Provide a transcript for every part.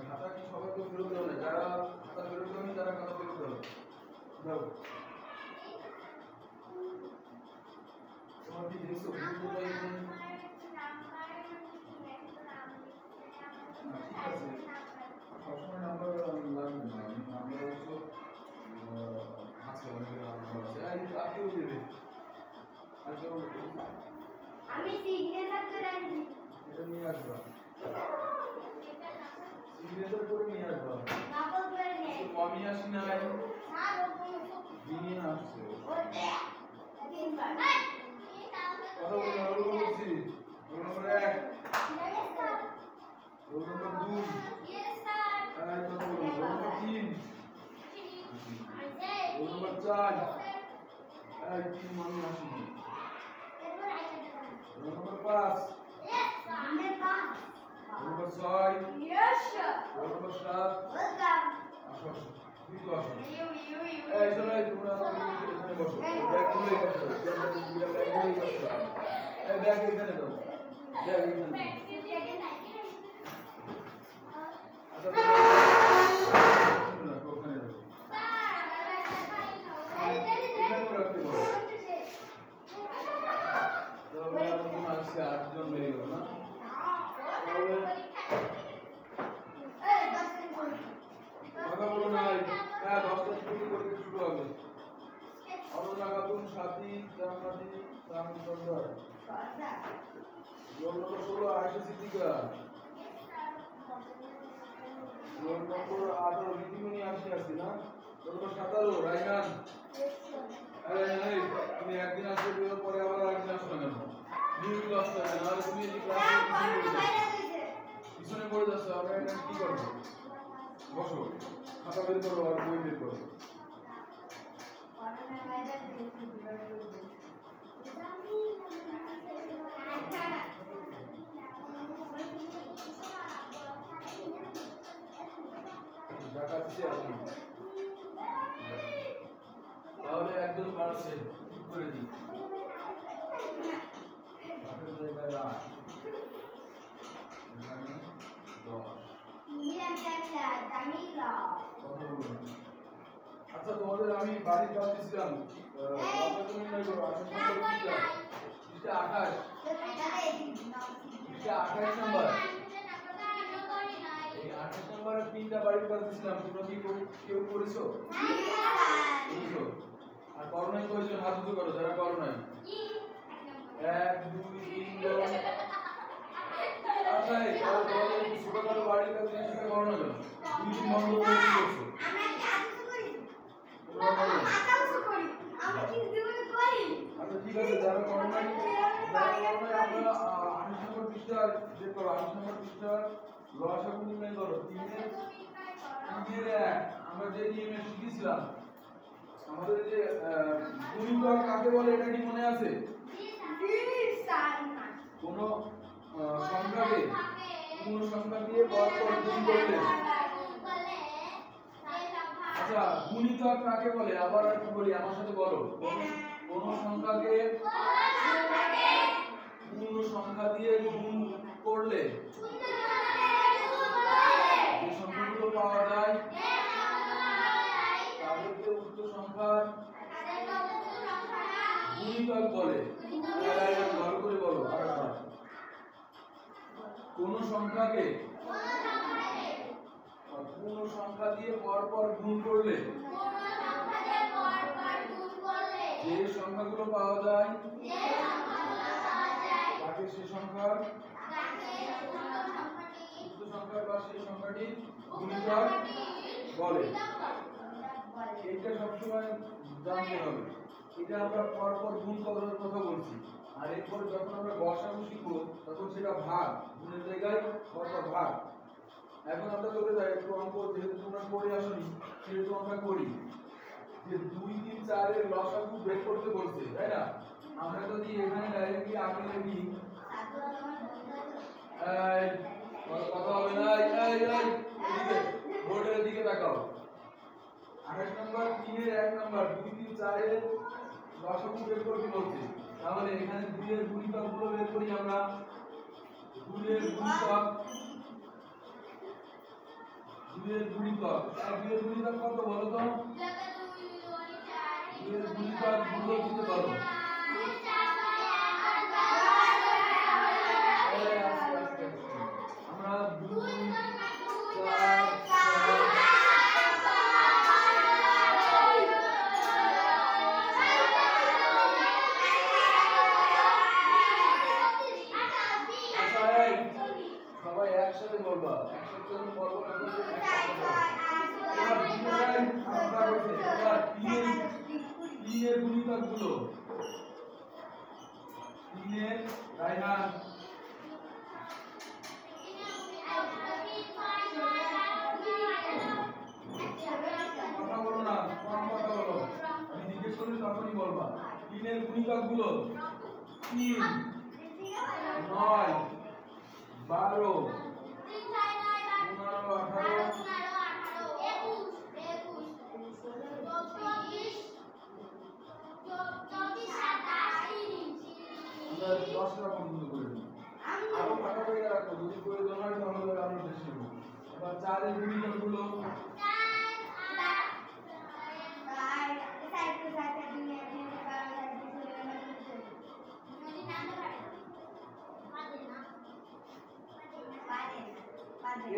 খাতা কি সবাইকে ফেরত দেওয়া না? যারা খাতা ফেরত দেওয়া তারা খাতা ফেরত দেওয়া দাও। তোমার কি দেখছো? ঠিক আছে, সবসময় নাম্বার লাগবে না। নাম্বার হচ্ছে আছে, অনেকের নাম্বার আছে। আর কেউ দেবে? আর কেউ? আমি সিগনেচার করে আনছি। এটা নিয়ে আসবা, সিগনেচার করে নিয়ে আসবা। নকল করে নিয়ে আসি। আমি আসি না, না নিয়ে আসছে। ওতে তিনবার কথা বলি। রোল বলছি, roll number 1, roll number 2, yes sir. আর কথা বলি। রোল নম্বর 3, রোল নম্বর 4, আর 3 মানে আসি। Roll number 5, yes sir. हमने 5। Roll number 6, yes sir. Roll number 7, welcome. আসো, বিটু আসো। এই চলো, তোমরা এখানে বসো। ব্যাগ খুলে বসো। ব্যাগ খুলে বসো। এই ব্যাগ এখানে দাও। ব্যাগ এখানে। আচ্ছা, ওখানে দাও। এখানে রাখতে বলো। তাহলে আমরা আজকে 8 জন বেরিয়ে গেল না? কথা বলো না। হ্যাঁ, 10টা থেকে পরীক্ষা শুরু হবে। Aruna Khatun, Sathi, Jannati, Ramchandra. Roll number 16, Ayesha Siddika. Roll number 18, Ritimoni আসি না? Roll number 17, Raihan. এই তুমি একদিন আসবে, পরে আবার আরেকদিন আসবে কেন? নিয়মিত আসতে হবে, নাহলে তুমি এই ক্লাসে পিছনে পড়ে যাচ্ছ। আমরা এটা কি করবো? বসো, খাতা বের করো আর বই বের করো। তাহলে একজন পারছে, ঠিক করে দিই। আচ্ছা, তোমাদের আমি বাড়ির কাজ দিছিলাম। তুমি নাই করো। 28 নাম্বার। এই 28 নাম্বারের 3টা বাড়ির কাজ দিছিলাম। তোমরা কি কেউ করেছো? করেছো? আর করো নাই কয়জন? হাত উঁচু করো যারা করো নাই। 1 2 3 4। আচ্ছা, এই তোমাদের ছোটখাটো বাড়ির কাজ সেটা করো না কেন? 2 বন্ধ করে কি করছো? আমরা কাজ করি। আমরা কাজ করি। আমরা কি জীবনে করি? আচ্ছা, ঠিক আছে, যারা করো নাই আমরা 28 নম্বর পৃষ্ঠা বের করো। 28 নম্বর পৃষ্ঠা লসাগু নির্ণয় করো। 3 এর 1 আমরা যে নিয়মে শিখেছিলাম, আমাদের যে গুণিতক কাকে বলে এটা কি মনে আছে? কোন সংখ্যাকে কোন সংখ্যা দিয়ে পরপর গুণ করলে। আচ্ছা, গুণিতক কাকে বলে? আবার একটু বলি, আমার সাথে বলো। কোন সংখ্যাকে পূর্ণ সংখ্যা দিয়ে গুণ করলে যে সংখ্যাগুলো পাওয়া যায় তাদেরকে উক্ত সংখ্যার গুণিতক বলে। ভালো করে বলো আরেকবার। কোন সংখ্যাকে পূর্ণ সংখ্যা দিয়ে পরপর গুণ করলে যে সংখ্যাগুলো পাওয়া যায় তাকে সেই সংখ্যার উক্ত সংখ্যা বা সেই সংখ্যাটি গুণিতক বলে। এটা সবসময় জানতে হবে। এটা আমরা পরপর গুণ করার কথা বলছি। আর এরপর যখন আমরা গসাগু শিখবো তখন সেটা ভাগ, গুণের জায়গায় পরপর ভাগ। এখন আমরা চলে যাই একটু অঙ্ক, যেহেতু তোমরা পড়ে আসনি সেহেতু আমরা করি। যে 2 3 4 এর লসাগু বের করতে বলছে, তাই না? আমরা যদি এখানে ডাইরেক্টলি আগে লিখি, এই কথা হবে না। এই এদিকে বোর্ডের দিকে তাকাও। 28 নম্বর 3 এর 1 নম্বর 2 3 4 এর লসাগু বের করতে বলছে। তাহলে এখানে 2 এর গুণিতকগুলো বের করি আমরা। 2 এর গুণিতক 2 এর গুণিতক কত বলো তো? 2 এর গুণিতক গুলো দিতে পারো। আমরা 2 4 সবাই একসাথে বলবা, একসাথে যখন বলবো তখন এবার 3 এর গুণিতকগুলো 3 এর রায়হান কথা বলো না, কম কথা বলো, আমি জিজ্ঞেস করলে তখনই বলবা। 3 এর গুণিতকগুলো 3 9 12 10টা বন্ধ করে দিই। আরো ফাঁকা জায়গা রাখো, যদি প্রয়োজন হয় তাহলে আরো বেশি নেব। এবার 4 এর গুণিতকগুলো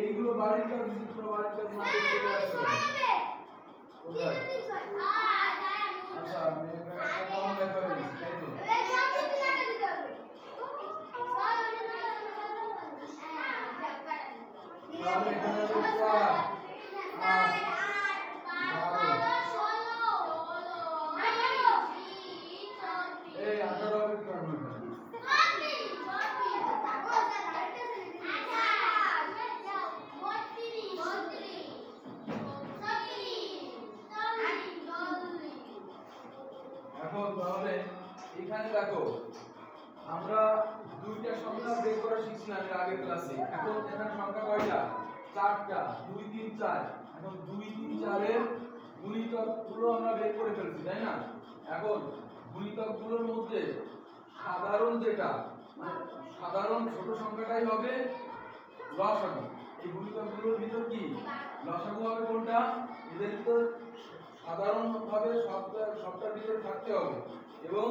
এইগুলো বাড়ির কাজ, চিত্র বাড়ির কাজ না করতে চলে আসবে। কোথায়? আচ্ছা, আমি একটা কম লেখা হয়েছে, তাই তো? তাহলে এখানে হলো 4 8 12 এই 18 হবে কি হবে? এখন তাহলে এখানে দেখো আমরা দুইটা সংখ্যা বের করা শিখছিলাম এর আগের ক্লাসে। এখন এখানে সংখ্যা কয়টা? 4টা, 2 3 4। এখন 2 3 4 এর গুণিতকগুলো আমরা বের করে ফেলছি, তাই না? এখন গুণিতকগুলোর মধ্যে সাধারণ যেটা, মানে সাধারণ ছোট সংখ্যাটাই হবে লসাগু। এই গুণিতকগুলোর ভিতর কি লসাগু হবে কোনটা? এদের ভিতর সাধারণভাবে সবটার ভিতরে থাকতে হবে এবং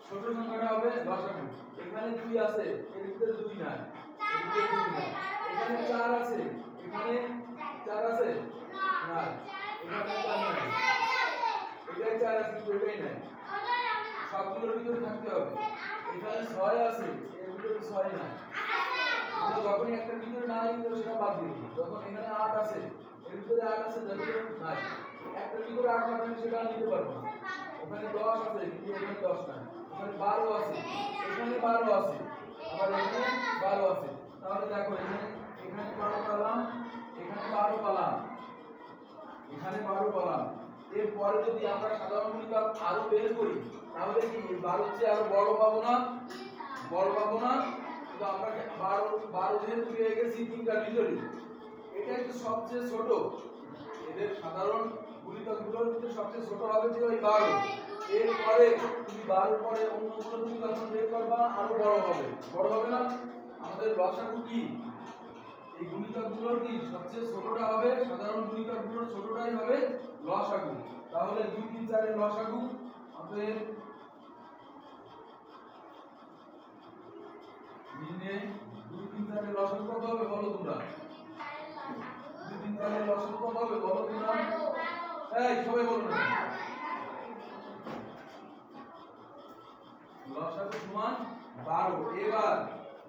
ছোট সংখ্যাটা হবে লসাগু। এখানে 2 আছে, এর ভিতরে 2 নাই, এখানে 4 আছে, এখানে 4 আছে না, এখানে 4 নাই, এটাই 4 আছে কিন্তু এটাই নাই, সবগুলোর ভিতরে থাকতে হবে। এখানে 6 আছে, এর ভিতরে 6 নাই। আমরা যখনই একটা ভিতরে না নিই তো সেটা বাদ দিই। যখন এখানে 8 আছে, এর ভিতরে 8 আছে, যার ভিতরে নাই, একটা ভিতরে 8 না থাকলে সেটা নিতে পারবো না। ওখানে 10 আছে কিন্তু এখানে 10 নাই, ওখানে 12 আছে, এখানে 12 আছে, আবার এখানে 12 আছে। তাহলে দেখো এখানে 12 পেলাম, এখানে 12 পেলাম, এখানে 12 পেলাম। এরপরে যদি আমরা সাধারণ গুণিতক আরো বের করি তাহলে কি 12 চেয়ে আরো বড় পাবো না? বড় পাবো না? তো আমরা 12 যেহেতু পেয়ে গেছি তিনটার ভিতরে, এটা একটু সবচেয়ে ছোট। এদের সাধারণ গুণিতকগুলোর মধ্যে সবচেয়ে ছোট হবে যে ওই 12। এরপরে তুমি 12 পরে অন্যগুলো তুমি যখন বের করবা আরো বড় হবে। বড় হবে না? আমাদের লসাগু কি? এই গুণিতকগুলোর কি সবচেয়ে ছোটটা হবে? সাধারণ গুণিতকগুলোর ছোটটাই হবে লসাগু। তাহলে 2 3 4 এর লসাগু অতএব 2 3 4 এর লসাগু কত হবে বলো তোমরা? 2 3 4 এর লসাগু কত হবে বলো তোমরা? এই সবাই বলো না। লসাগু সমান 12। এবার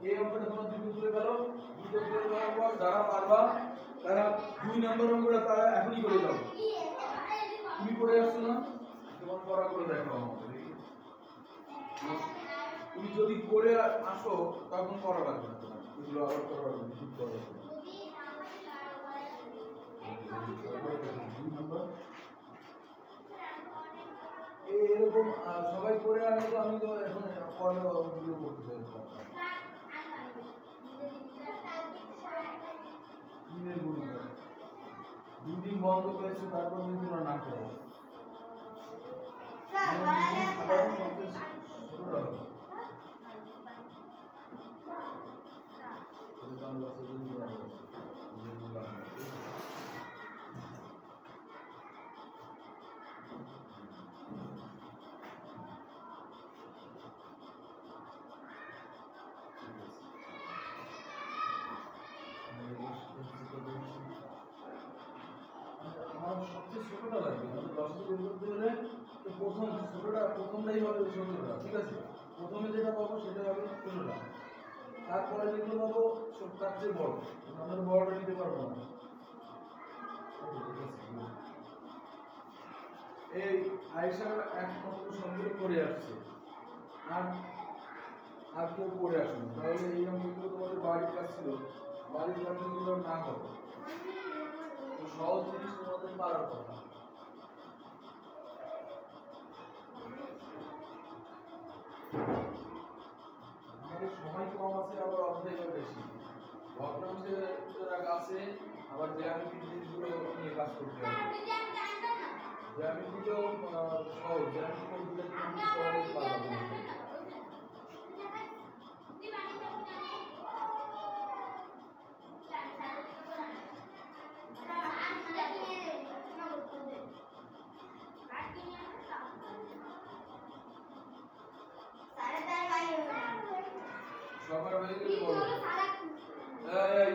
এই অঙ্কটা তোমরা দুটো তুলে ফেলো। দুটো তুলে ফেলার পর যারা পারবা তারা 2 নম্বর অঙ্কটা তারা এখনই করে দাও। তুমি করে আসছো না? তোমার পড়া করে দেখো আমাকে দেখি। তুমি যদি করে আসো তখন পড়া লাগবে না তোমার। এগুলো আবার করা লাগবে, ঠিক করা লাগবে। 2 নম্বর এরকম সবাই করে আনে তো আমি তো এখন পরে ভিডিও করতে চাই। দুদিন বন্ধ করেছে তারপর যদি তোমরা না করো সবচেয়ে ছোটটা লাগবে মানে 10 বের করতে হলে তো প্রথম ছোটটা প্রথমটাই হবে 17টা ঠিক আছে প্রথমে যেটা পাবো সেটা হবে 16টা তারপরে যেগুলো পাবো তার চেয়ে বড় আমরা তো বড়টা নিতে পারবো না এই আয়েশার একমাত্র সংগ্রহ করে আসছে আর আর কেউ করে আসুন তাহলে এই অঙ্কগুলো তোমাদের বাড়ির কাজ ছিল বাড়ির কাজগুলো না করো সহজ জিনিস তোমাদের পারার কথা আমাদের সময় কম আছে আবার অধ্যায়ও বেশি ভগ্নাংশের আছে আবার জ্যামিতির জিনিসগুলো নিয়ে কাজ করতে হবে জ্যামিতিটাও সহজ জ্যামিতি করতে সহজ পারবো সবার হয়ে গেলে বলো এই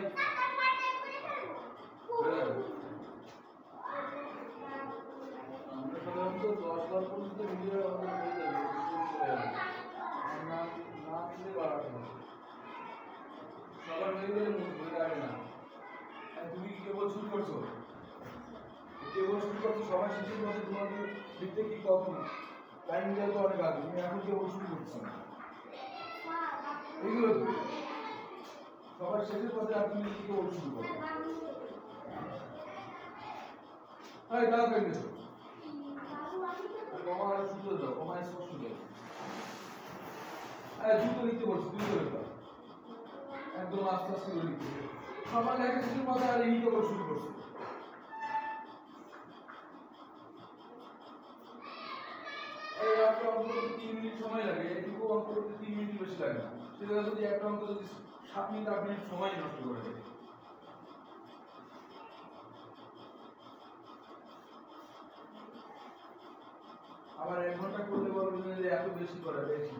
আমরা সাধারণত 10 বার পর্যন্ত ভিডিও আমাদের হয়ে যাবে না না দিলে বাড়াতে হবে সবার হয়ে গেলে মুখ আগে না তুমি কি কেবল শুরু করছো সবাই শিশুর মধ্যে তোমাদের লিখতে কি কখন টাইম দেওয়া তো অনেক আগে তুমি এখন কেবল শুরু করছো এগুলো সবার শেষের পথে আর তুমি কি কেবল শুরু করো হ্যাঁ দাও কেন কমার সূত্র দাও কমার স্পষ্ট দাও দ্রুত লিখতে বলছি দ্রুত লেখা একদম আস্তে আস্তে করে লিখতে সবার লেখা শেষের পথে আর এই কেবল শুরু করছে এই একটা অঙ্ক করতে 3 মিনিট সময় লাগে এটুকু অঙ্ক করতে 3 মিনিট বেশি লাগে না সেটা যদি একটা অঙ্ক যদি 7 মিনিট 8 মিনিট সময় নষ্ট করে দেয় আবার 1 ঘন্টা করলে বলবেন যে এত বেশি করে বেশি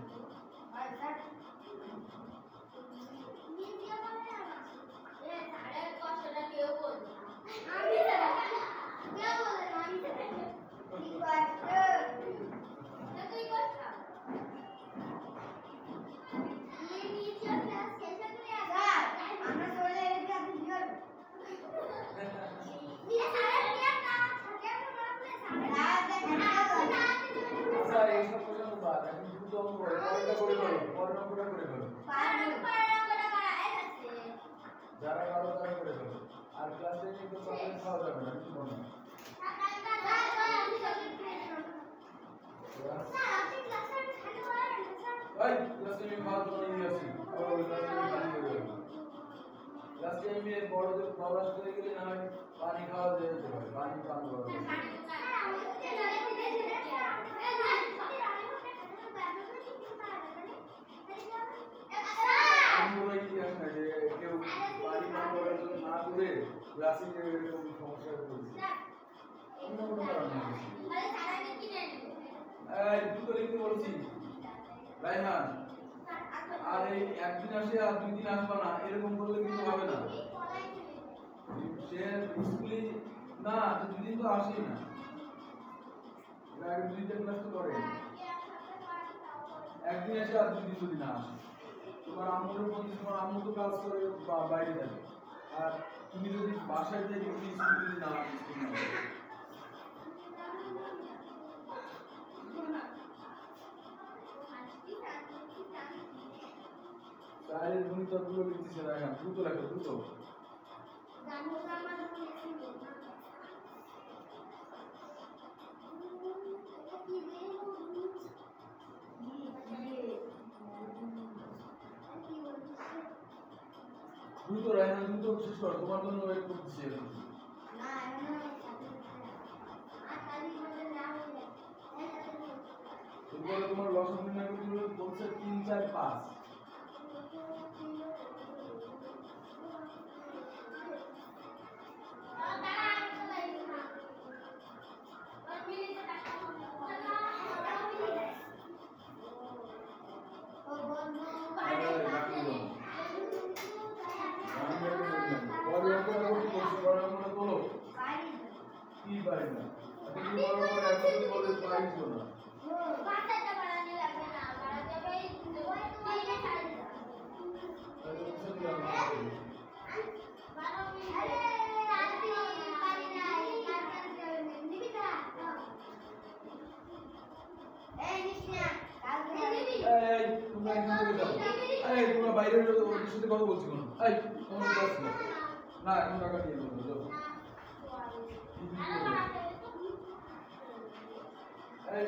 যারা কারো তারা করে ফেলো আর ক্লাসে কিন্তু চকলেট খাওয়া যাবে না কি মনে হয় ক্লাসে আমি খাওয়া তো নিয়ে আসি ক্লাসে আমি বড়দের প্রবাস করে গেলে না হয় পানি খাওয়া যেতে পারে পানি পান করা কেউ পানি পান করার জন্য না করে ক্লাসে এরকম সমস্যা হচ্ছে দুটো লিখতে বলছি রাইহান আর এই একদিন আসে আর 2 দিন আসবে না এরকম করলে কিন্তু হবে না সে স্কুলে না 2 দিন তো আসেই না এর আগে 2টা ক্লাস তো করে একদিন এসে আর 2 দিন যদি না আসে তোমার আম্মুর প্রতি তোমার আম্মু তো কাজ করে বাইরে যাবে আর তুমি যদি বাসায় থেকে স্কুলে যদি না আসো চাইলে গণিতগুলো লিখতেছে না এখন দ্রুত লেখো দ্রুত দ্রুত রায়হান দ্রুত শেষ করো তোমার জন্য ওয়েট করতেছি এরপরে তোমার লসাগু নির্ণয় করতে হবে, বলছে 3 4 5। কি পারি না আপনি বড় বড় এখন বলে পারিস না বাচ্চাটা বানানি লাগবে না বাড়াতে হবে বাইরে ছাড়ি দাও তাহলে বুঝতে দিলাম বানাবি আরে রাতি পারি না এই কাজ নিবি না এই নিশিয়া কাল নিবি এই তোমরা এখানে যাও এই তোমরা বাইরে যাও ওর সাথে কথা বলছি কোন এই তোমরা বস না এখন টাকা দিয়ে দাও যাও এই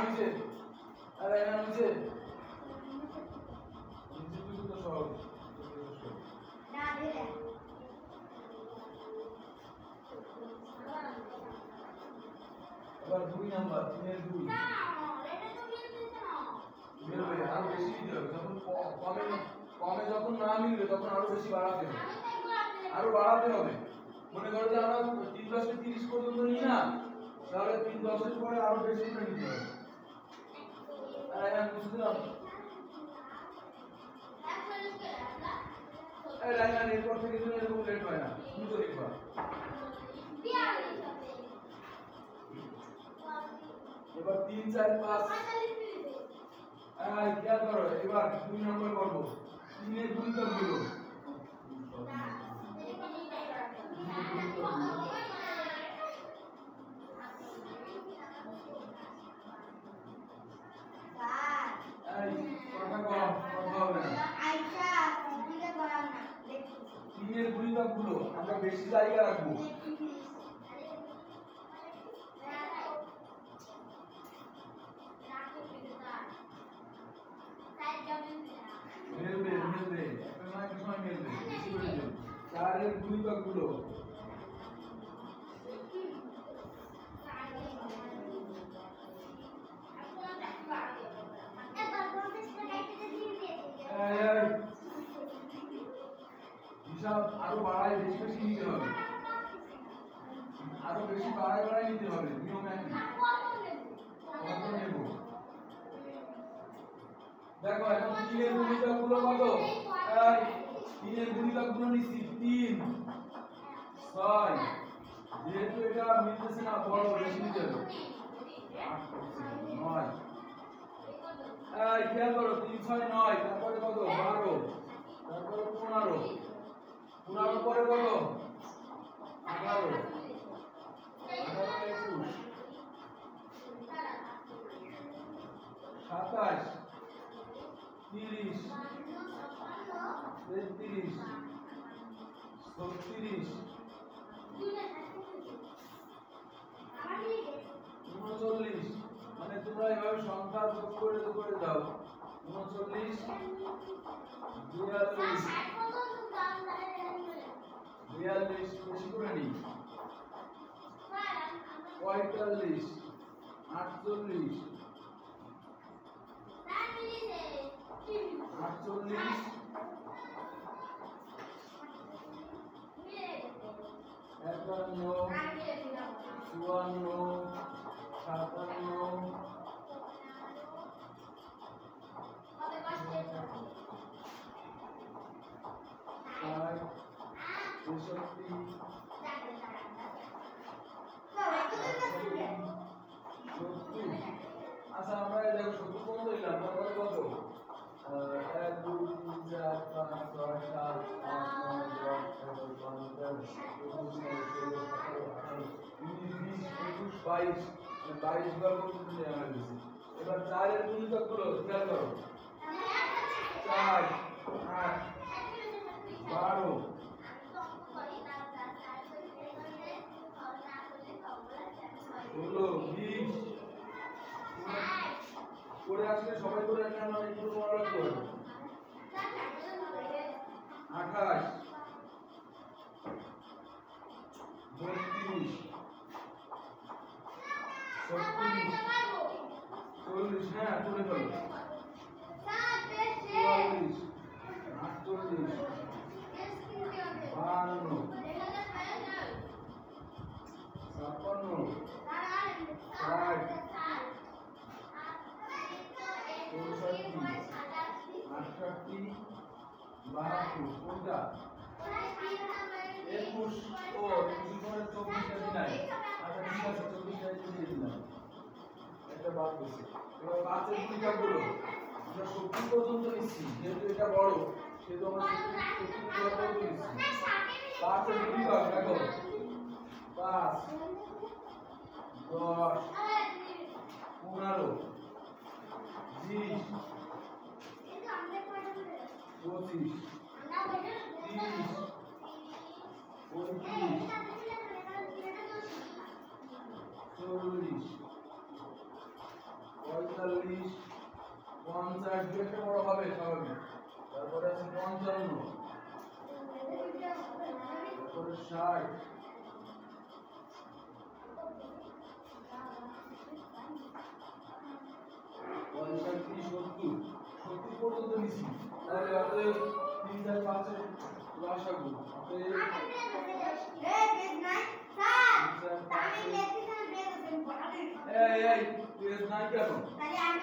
নিচে আরে না নিচে নিচে তো সব না দিলে এবার 2 নাম্বার 3 এর 2 না এটা তো মিলতেছে না মিলবে আরো বেশি দিতে হবে যখন কমে যখন না মিলবে তখন আরো বেশি বাড়াতে হবে আরো বাড়াতে হবে মনে করো যে আমরা 3 10 থেকে 30 পর্যন্ত নিই না তাহলে 3 10 এর পরে আরো বেশি করে নিতে হবে আরে আমি বুঝলাম এই লাইন এরপর থেকে তুমি এরকম লেট হয় না তুমি তো লিখবা এবার 3 4 5 কি করো এবার 2 নম্বর করব 3 এর 2 টা গুলো গুলো আমরা বেশি জায়গা রাখবো মিলবে একটা না কিছু মিলবে বেশি করে দেব 4 এর 2 ভাগ গুলো হিসাব আরো বাড়ায় বেশি বেশি নিতে হবে আরো বেশি বাড়ায় নিতে হবে নিয়ম একই কত নেব দেখো এখন 3 এর গুণিতক গুলো কত 3 এর গুণিতক গুলো নিছি 3 6 যেহেতু এটা মিলতেছে না বড় বেশি নিতে হবে 8 9 খেয়াল করো 3 6 9 তারপরে কত 12 তারপরে 15 15 পরে কত 18 21 27 30 33 36 39 মানে তোমরা এভাবে সংখ্যা যোগ করে দাও 39 42 বেশি করে নি 45 48 আচ্ছা আমরা দেখো 70 পর্যন্ত এলাম তারপরে কত 1 2 3 4 5 6 7 8 9 10 11 22 বার পর্যন্ত নেওয়া হয়েছে এবার 4 এর গুণিতক গুলো খেয়াল করো 4 8 12 20 করে আসলে সবাই করে একটা নাম একটু মনে রাখতে হবে 28 32 36 40 46 হ্যাঁ তুলে ফেলো 44 48 52 56 60 68 72 কোনটা 21 ও 24 নাই আচ্ছা ঠিক আছে 24 দিয়ে দিলাম এটা বাদ দিছি এবার পাঁচের বিভাগগুলো আমরা 70 পর্যন্ত নিচ্ছি যেহেতু এটা বড় সেহেতু আমরা 70 পর্যন্ত নিচ্ছি পাঁচের বিভাগ দেখো 5 10 15 20 25 30 35 40 50 দু একটা বড় হবে স্বাভাবিক তারপরে আছে 55 তারপরে 60 70 পর্যন্ত নিচ্ছি তাহলে আপনি 3 4 5 এর আশাগুলো আপনি এই পেজ নাই কেন তাহলে আমি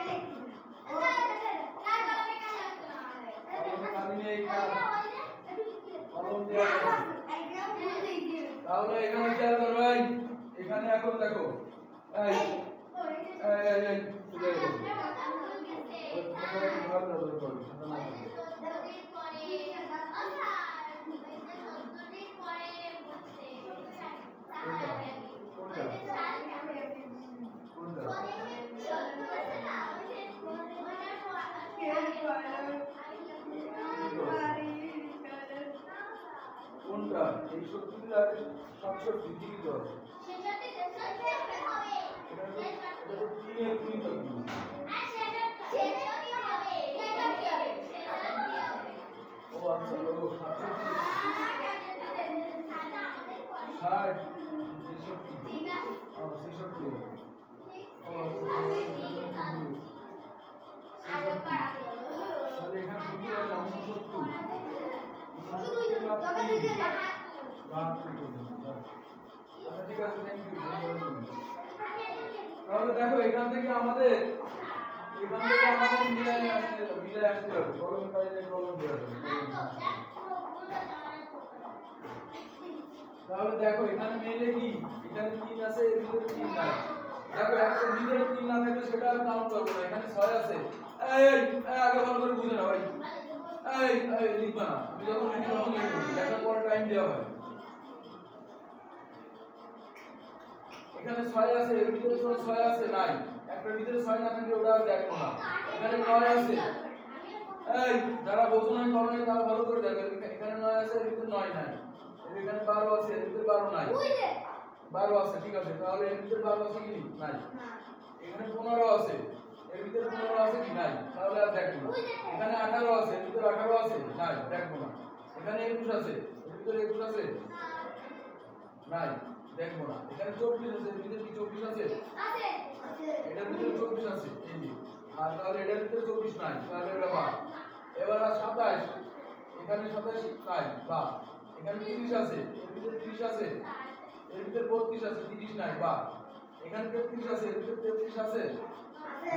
লিখি তাহলে এখানে খেয়াল করবেন এখানে এখন দেখো এই কোনটা এই 70 আর 67 কি কি আছে সেটাতে 67 হবে এটা তো 3 এর 3 থাকবে আর সেটা কি হবে সেটা কি হবে ও আচ্ছা লোক 67 60 ঠিক আছে ও 66 ও আগে পারা তাহলে এখানে কি আছে 69 তাহলে দেখো এখান থেকে আমাদের মিলাই আসতে হবে কলম পাইলে কলম দেওয়া যাবে তাহলে দেখো এখানে মেলে কি এখানে 3 আছে এর ভিতরে 3 নাই দেখো একটা ভিতরে 3 না থাকলে সেটা আর কাউন্ট করব না এখানে 6 আছে এই আগে ভালো করে বুঝে নাও ভাই এই লিখবা না তুমি যখন লিখবে তখন লিখবে লেখার পর টাইম দেওয়া হয় এখানে 6 আছে এর ভিতরে 6 আছে নাই একটার ভিতরে 6 না থাকলে ওটা দেখো না এখানে 9 আছে এই যারা বোঝো না করো না তারা ভালো করে দেখো এখানে 9 আছে এর ভিতরে 9 নাই এখানে 12 আছে এর ভিতরে 12 নাই 12 আছে ঠিক আছে তাহলে এর ভিতরে 12 আছে কি নাই এখানে 15 আছে এর ভিতরে 15 আছে কি নাই তাহলে আর দেখো না এখানে 18 আছে এর ভিতরে 18 আছে নাই দেখো না এখানে 21 আছে এর ভিতরে 21 আছে নাই দেখো না এখানে 24 আছে এর ভিতরে কি 24 আছে আছে এটার ভিতরে 24 আছে এই যে আর তাহলে এটার ভিতরে 24 নাই তাহলে এটা বাদ এবার 27 এখানে 27 নাই বাদ এখানে 30 আছে এর ভিতরে 30 আছে এর ভিতরে 32 আছে 30 নাই বাদ এখানে 33 আছে এর ভিতরে 33 আছে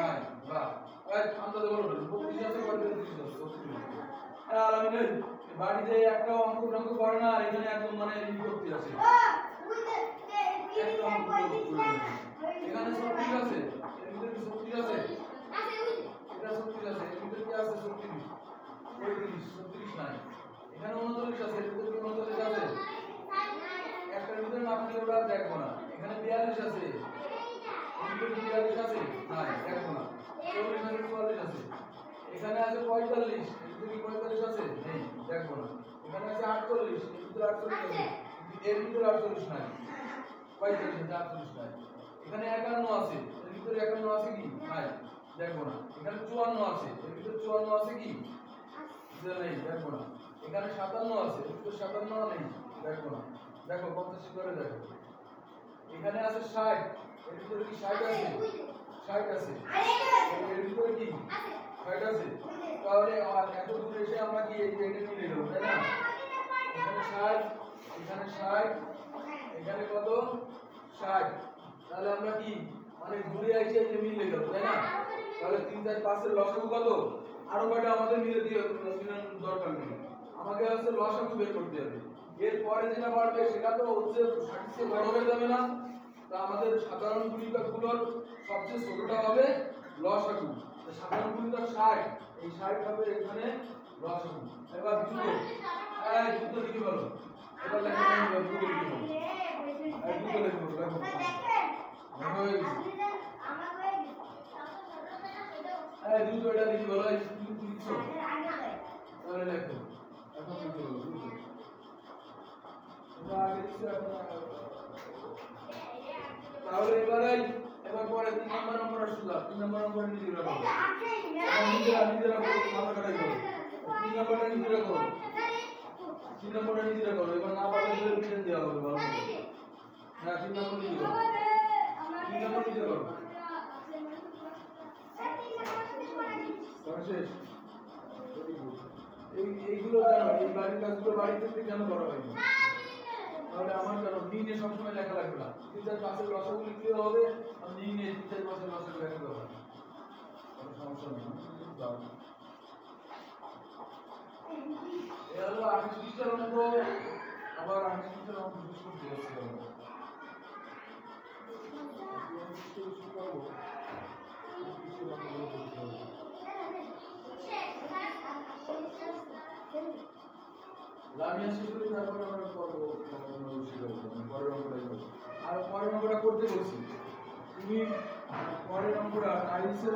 নাই বাদ এই আমরা বলবো 32 আছে কত 33 আছে আলামিন বাড়িতে একটা অঙ্ক করে না আর এখানে একদম মানে ই করতে আছে এখানে 36 আছে এর ভিতরে 36 আছে এটা 36 আছে এর ভিতরে কি আছে 36 নাই এখানে 39 আছে এর ভিতরে 39 আছে একটার ভিতরে না থাকলে ওটা দেখবো না এখানে 42 আছে এর ভিতরে 42 আছে নাই দেখবো না 40 আছে 44 আছে এখানে আছে 45 এর ভিতরে কি 45 আছে নেই দেখবো না এখানে আছে 48 এর ভিতরে 48 আছে এর ভিতরে 48 নাই 45 আছে 48 নাই এখানে 51 আছে এর ভিতরে 51 আছে কি নাই দেখবো না এখানে 54 আছে এর ভিতরে 54 আছে কি নেই দেখবো না এখানে 57 আছে এর ভিতরে 57 নেই দেখবো না দেখো 85 করে দেখো এখানে আছে 60 এর ভিতরে কি 60 আছে 60 আছে এর ভিতরে কি 60 আছে তাহলে এত দূর এসে আমরা কি এই এটা মিলে নেব তাই না এখানে 60 এখানে 60 এখানে কত 60 তাহলে আমরা কি মানে ঘুরে আইছে যে মিলে গেল তাই না তাহলে 3 4 5 এর লসাগু কত আরো কয়টা আমাদের মিলে দিয়ে দরকার নেই আমাকে হচ্ছে লসাগু বের করতে হবে এর পরে যেটা বাড়বে সেটা তো হচ্ছে 60 থেকে বড় হয়ে যাবে না তো আমাদের সাধারণ গুণিতকগুলোর সবচেয়ে ছোটটা হবে লসাগু তো সাধারণ গুণিতক 60 এই 60 হবে এখানে লসাগু এবার দুটো দুটো লিখে বলো এবার লেখা যাবে দুটো লিখে বলো দুটো লিখে বলো দেখো হয়ে গেছে দুটো এটা লিখে বলো এই দুটো লিখছো তাহলে লেখো এখন লিখে বলো দুটো এটা আগে লিখছো এখন তাহলে এবার পরে 3 নম্বর অঙ্কটা শুধু 3 নম্বর অঙ্কটা নিজে রাখো নিজে রাখো মাথা কাটাই করো 3 নম্বরটা নিজে রাখো 3 নম্বরটা নিজে রাখো এবার না পারলে রিভিশন দেওয়া হবে ভালো করে হ্যাঁ 3 নম্বর নিজে রাখো 3 নম্বর নিজে রাখো শেষ এইগুলো কেন এই বাড়ির কাজগুলো বাড়িতে কেন করা হয়নি তাহলে আমার কেন নিয়ে সবসময় লেখা লাগবে না 3 4 5 এর লসাগু লিখতে হবে আর নিয়ে 3 4 5 এর লসাগু লেখা হবে কোনো সমস্যা নেই এই হলো 28 পৃষ্ঠার অঙ্ক আবার 28 পৃষ্ঠার অঙ্ক শেষ করতে হচ্ছে লামিয়া শেষ করে তারপর আমরা করব পরের অঙ্কটা আর পরের অঙ্কটা করতে বলছি তুমি পরের অঙ্কটা টাইলসের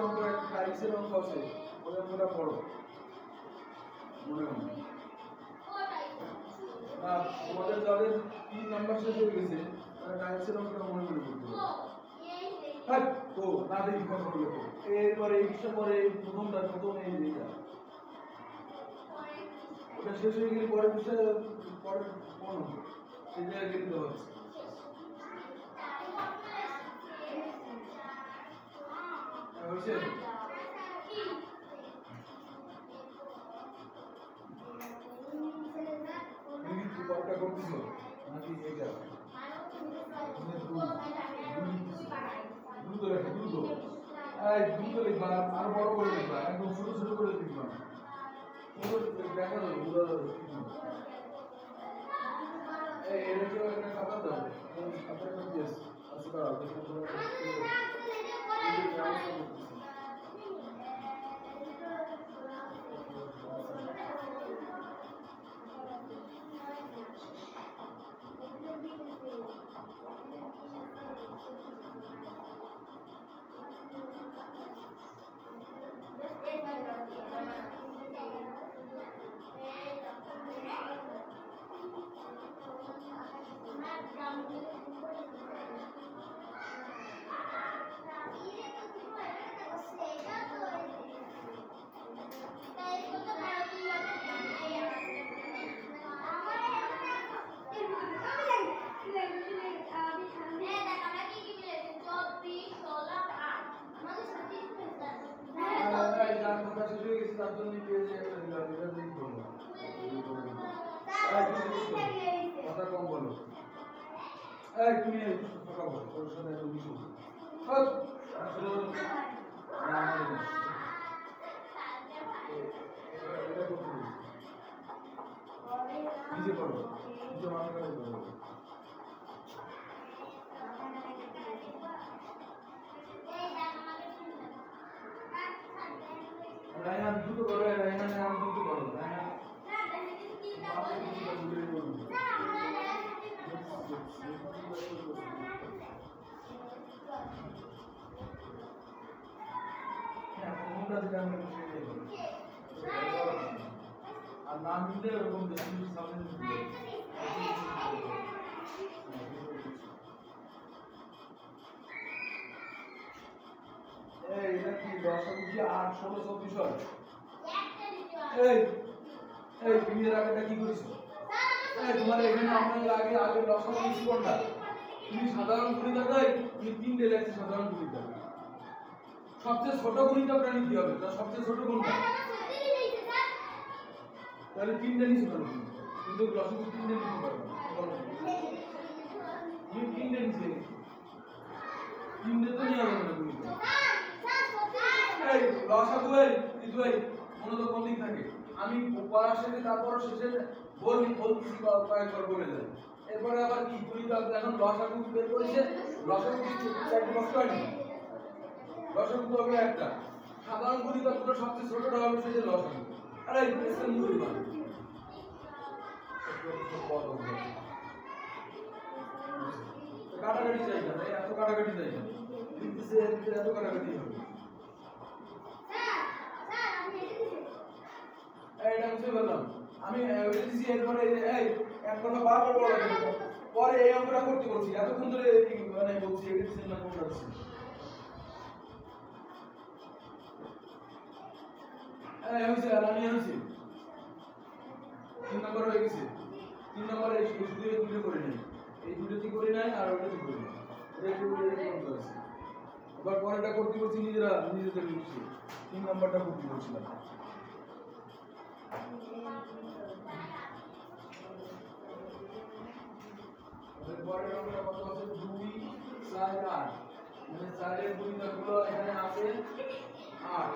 অঙ্ক আছে ওই অঙ্কটা পড়ো মনে হয় না তোমাদের যাদের 3 নাম্বার শেষ হয়ে গেছে তারা টাইলসের অঙ্কটা মনে করে করতে হবে হ্যাঁ তো না দেখি কথা বলো এরপরে এই বিষয় পরে প্রথম এই যেটা ওটা শেষ হয়ে গেলে পরের বিষয় পরের কোন সেই জায়গায় লিখতে হচ্ছে হয়েছে তুমি কয়টা করতেছো নাকি এটা দ্রুত লেখা দ্রুত লিখবা আরো বড় করে লিখবা একদম ছোট ছোট করে লিখবা দেখা যাবে পুরো এটা তো একটা খাতা দাও আপনার কাছে দিয়েছে আজকে করা দেখুন কথা কম বলো তুমি কথা বলো তোর সাথে এত কিছু নিজে করো নিজে মাথা কাটাই করো রায়হান দুটো করো রায়হান নাম দুটো করো রায়হান আর নাম দিলে ওরকম বেশি সামনে এটা কি 10 কি 8 16 24 হয় এই তুমি এর আগেটা কি করেছো তোমার এখানে আমরা আগে 10 20 কোনটা তুমি সাধারণ গুণিতক তুমি 3 লেখছো সাধারণ গুণিতক সবচেয়ে ছোট গুণিতকটা নিতে হবে। তাহলে সবচেয়ে ছোট কোনটা? তাহলে তিনটা নিতে পারবো, কিন্তু লসাগু তিনটা নিতে পারবো। তুমি তিনটা নিতে, তিনটা তো নিয়ে যাবে না গুণিত। এই লসাগু এই দুই মূলত কোন দিক থাকে? আমি পড়ার শেষে তারপর শেষে বলছি কয়েকবার বলে দেয়। এরপরে আবার কি গুণিতক, এখন লসাগু বের করেছে, লসাগু চারটি বস্তু হয়নি, লসাগু তো হবে একটা। সাধারণ গুণিতকগুলো সবচেয়ে ছোটটা হবে সেটা লসাগু। আর এই প্রেসের মূল মান কাটাকাটি চাই না, এত কাটাকাটি চাই না, এত কাটাকাটি হবে। এটা বুঝতে পারলাম আমি। এরপরে এই এক কথা বারবার বলা লাগবে, পরে এই অঙ্কটা করতে বলছি, এতক্ষণ ধরে মানে বলছি এটা না কোনটা আছে। এই হইছে আমি হইছে 3 নম্বর হয়ে গেছে। 3 নম্বরে এই দুটো করে নেই, এই দুটোতে করে নাই আর ওটাতে করে নাই, এটা করতে আছে। এবার পরেরটা করতে বলছি নিজেদের লিখছি, 3 নম্বরটা করতে বলছিলাম। পরের নম্বরটা কত আছে? 2 4 8, মানে 4 এর গুণিতকগুলো এখানে আছে 8।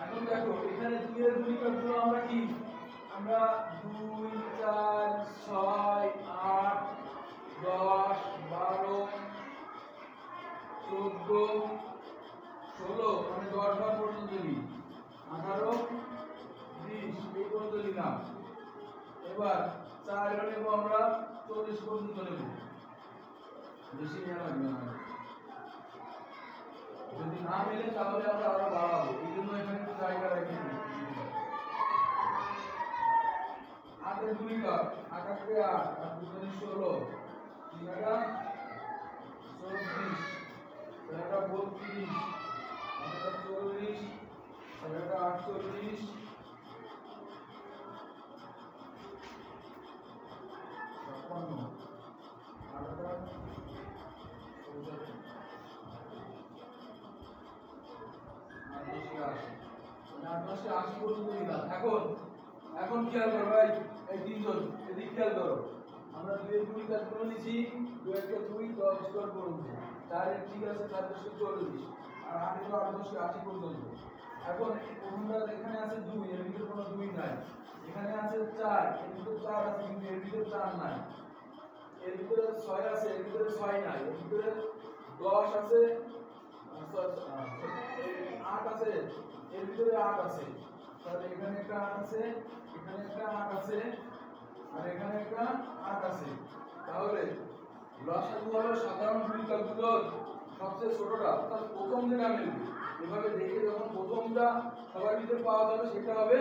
এখন দেখো এখানে 2 এর গুণিতকগুলো আমরা কি, আমরা 2 4 6 8 10 12 14 16 মানে 10 বার পর্যন্ত নিই, 18 20 এই পর্যন্ত নিলাম। এবার 4 এর নেব আমরা 40 পর্যন্ত নেব, বেশি নেওয়া লাগবে না। যদি না মিলে তাহলে আমরা আরো বাড়াবো, এই জন্য এখানে একটু জায়গা রাখি। 8 এর গুণিতক 8 8 কে 8 আর 2 × 16 3 × 24 4 × 32 8 × 40 4 × 48 56 80 পর্যন্ত নিলাম। এখন খেয়াল করো ভাই, এই তিনজন এদিক খেয়াল করো, আমরা 2 এর গুণিতকগুলো নিয়েছি, 2 1 কে 2 10 স্কয়ার পর্যন্ত, 4 এর ঠিক আছে 4 × 40 আর 8 এর 8 × 80 পর্যন্ত। এখন প্রথমটা এখানে আছে 2, এর ভিতরে কোনো 2 নাই, এখানে আছে 4, এর ভিতরে 4 আছে কিন্তু এর ভিতরে 4 নাই, এর ভিতরে 6 আছে এর ভিতরে 6 নাই, এর ভিতরে 10 আছে 8 আছে এর ভিতরে 8 আছে, তাহলে এখানে একটা 8 আছে, এখানে একটা 8 আছে আর এখানে একটা 8 আছে। তাহলে লসাগু হলো সাধারণ গুণিতকগুলোর সবচেয়ে ছোটটা, অর্থাৎ প্রথম যেটা মিলবে, এভাবে দেখে যখন প্রথমটা সবার ভিতরে পাওয়া যাবে সেটা হবে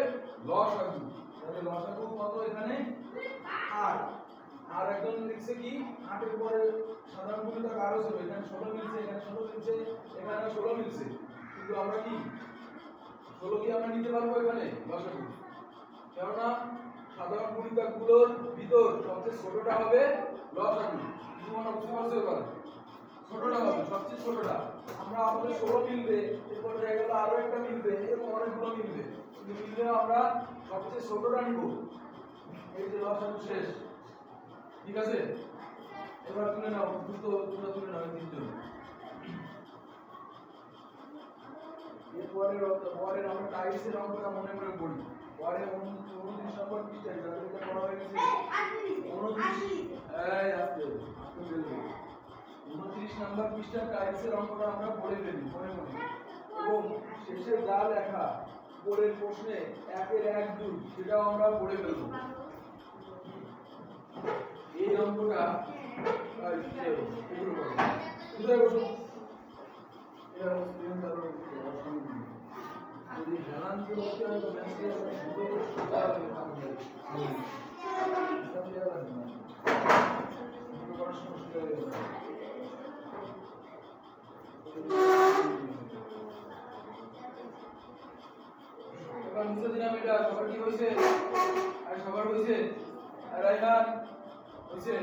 লসাগু। তাহলে লসাগু কত এখানে 8। আর একজন লিখছে কি 8 এর পরে সাধারণ গুণিতক আরো ছোট, এখানে 16 মিলছে, এখানে 16 মিলছে, এখানে 16 মিলছে, কিন্তু আমরা কি 16 কি আমরা নিতে পারবো এখানে লসাগু? কেননা সাধারণ গুণিতকগুলোর ভিতর সবচেয়ে ছোটটা হবে লসাগু। কি মনে বুঝতে পারছো? এবার ছোটটা হবে সবচেয়ে ছোটটা, আমরা আমাদের 16 মিলবে, এরপর দেখা গেল আরো একটা মিলবে, এরকম অনেকগুলো মিলবে, কিন্তু মিললে আমরা সবচেয়ে ছোটটা নিব। এই যে লসাগু শেষ, ঠিক আছে? এবার তুলে নাও, তোমরা তুলে নাও তিনজন। পরের আমরা টাইলসের অঙ্কটা মনে করে পড়ি। পরে 29 নম্বর পৃষ্ঠায় যাদের এটা পড়া হয়ে গেছে 29 নম্বর নাম্বার পৃষ্ঠার টাইলসের অঙ্কটা আমরা পড়ে ফেলি মনে মনে, এবং শেষে যা লেখা পরের প্রশ্নে 1-1-2 সেটাও আমরা পড়ে ফেলব। এই অঙ্কটা কোথায় বসো, যদি হেলান দিয়ে বসতে হয় তো ম্যাচ দিয়ে সুন্দর করে সোজা হয়ে থাকবে, করার সময় সুবিধা হয়ে যাবে। এবার মুছে দিলাম এটা, সবার কি হয়েছে? আর সবার হয়েছে? আর রাইহান হয়েছে?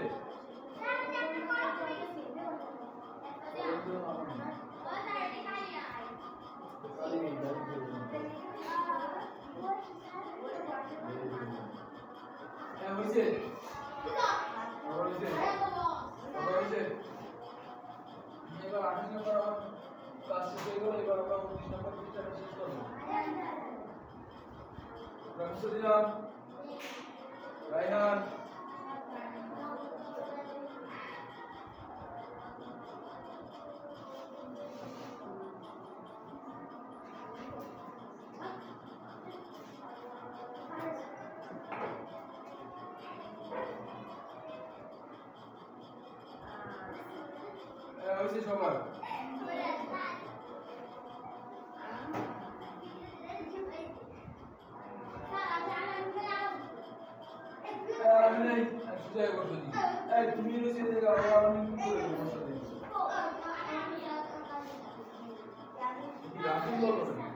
হ্যাঁ হয়েছে, সবার হয়েছে, সবার হয়েছে। এবার 28 নম্বর আমার ক্লাস শেষ হয়ে গেল, এবার আমরা 29 নম্বর পৃষ্ঠাটা শেষ করবো। মুছে দিলাম রাইহান। হয়েছে সবার? তুমি রয়েছে রাখি বলো না।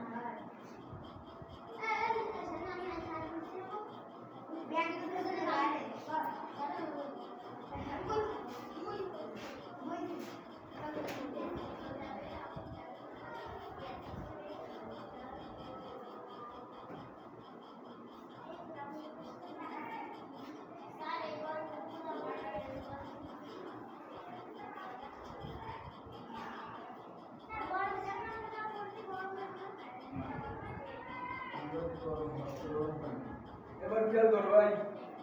এবার খেয়াল করো ভাই,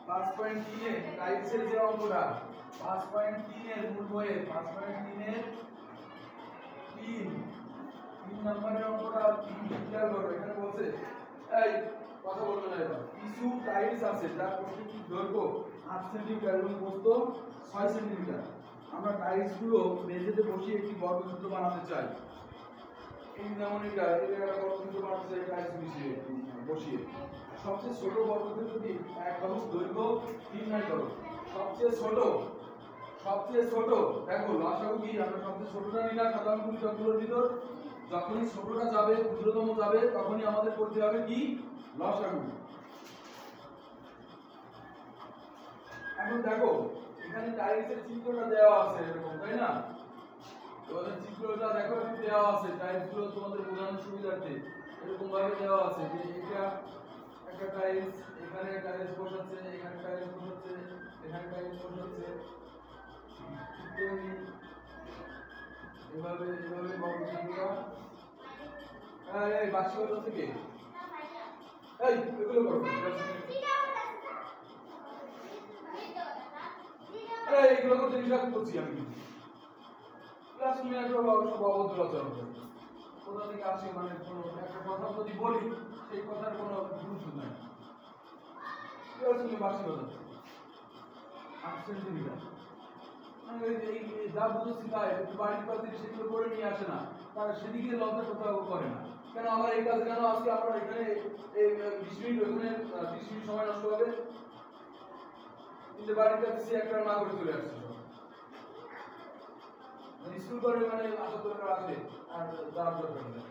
5.3 এ টাইলসের যে অঙ্কটা 5.3 এর মূল বইয়ে 5.3 এর 3 নম্বরের অঙ্কটা খেয়াল করো। এখানে বলছে এই কথা বলতে না, এবার কিছু টাইলস আছে যার প্রকৃতির দৈর্ঘ্য 8 সেন্টিমিটার এবং প্রস্থ 6 সেন্টিমিটার। আমরা টাইলস গুলো মেঝেতে বসিয়ে একটি বর্গক্ষেত্র বানাতে চাই। এই যেমন এটা বর্গক্ষেত্র বানাতে চাই টাইলস বসিয়ে। সবচেয়ে ছোট বর্গক্ষেত্রটি এক বাহু দৈর্ঘ্য নির্ণয় করো। সবচেয়ে ছোট দেখো লসাগু কি, আমরা সবচেয়ে ছোটটা নিলাম সাধারণ গুণিতকগুলোর ভিতর। যখনই ছোটটা যাবে ক্ষুদ্রতম যাবে তখনই আমাদের করতে হবে কি লসাগু। এখন দেখো এখানে টাইলসের চিত্রটা দেওয়া আছে এরকম, তাই না? তোমাদের চিত্রটা দেখো একটু দেওয়া আছে, টাইলসগুলো তোমাদের বোঝানোর সুবিধার্থে এরকম ভাবে দেওয়া আছে যে এটা একটা টাইলস, এখানে টাইলস বসাচ্ছে, এখানে টাইলস বসাচ্ছে, এখানে টাইলস বসাচ্ছে, এভাবে বর্গক্ষেত্রটা। এই বাক্সগুলো থেকে এই এগুলো করো, এইগুলো করতে হিসাব করছি আমি। ক্লাসরুমে একটা সব অবদ্ধতা হবে, কোথা থেকে আসে মানে কোনো একটা কথা যদি বলি সেই কথার কোনো গুরুত্ব নাই। ক্লাসরুমে বাসি বাজাচ্ছে 8 সেন্টিমিটার, এই যা বুঝেছি তাই বাড়ির পাশে সেগুলো করে নিয়ে আসে না, তারা সেদিকে লজ্জা কোথাও করে না। কেন আমার এই কাজ কেন আজকে আমরা এখানে 20 মিনিট ওখানে 20 মিনিট সময় নষ্ট হবে, কিন্তু বাড়ির কাছে একটা না করে চলে আসছে। স্কুল করে মানে আসার দরকার আছে আর যাওয়ার দরকার নেই।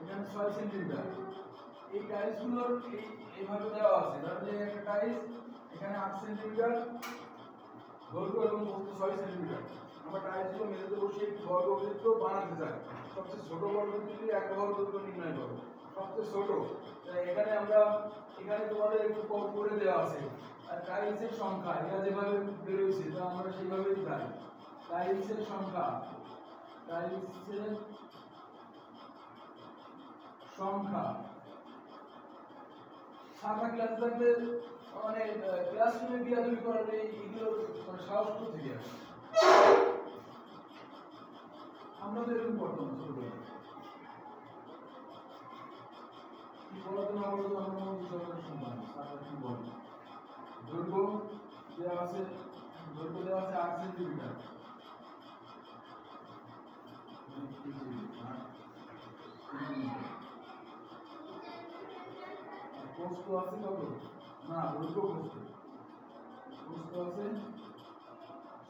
এখানে 6 সেন্টিমিটার এই টাইলস গুলোর এইভাবে দেওয়া আছে, ধরুন এই একটা টাইলস এখানে 8 সেন্টিমিটার দৈর্ঘ্য এবং প্রস্থ 6 সেন্টিমিটার। আমরা টাইলস গুলো মেঝেতে বসিয়ে একটি বর্গক্ষেত্র বানাতে চাই। সবচেয়ে ছোট বর্গক্ষেত্রটি এক বর্গ দৈর্ঘ্য নির্ণয় করো। সবচেয়ে ছোট এখানে আমরা এখানে তোমাদের একটু করে দেওয়া আছে। আর টাইলসের সংখ্যা এটা যেভাবে বের হয়েছে তা আমরা সেইভাবেই জানি। টাইলসের সংখ্যা সাদা ক্লাসে থাকলে মানে ক্লাসরুমে বিয়াদবি করার এইগুলো মানে সাহস করতে দিয়ে আমরা তো এরকম করতাম ছোটবেলায়। কি বলতো না বলতো আমরা বিষয়টা শুনলাম তারপর কি বলবো। দৈর্ঘ্য দেওয়া আছে 8 সেন্টিমিটার। প্রস্থ আছে কত? না, দৈর্ঘ্য প্রস্থ আছে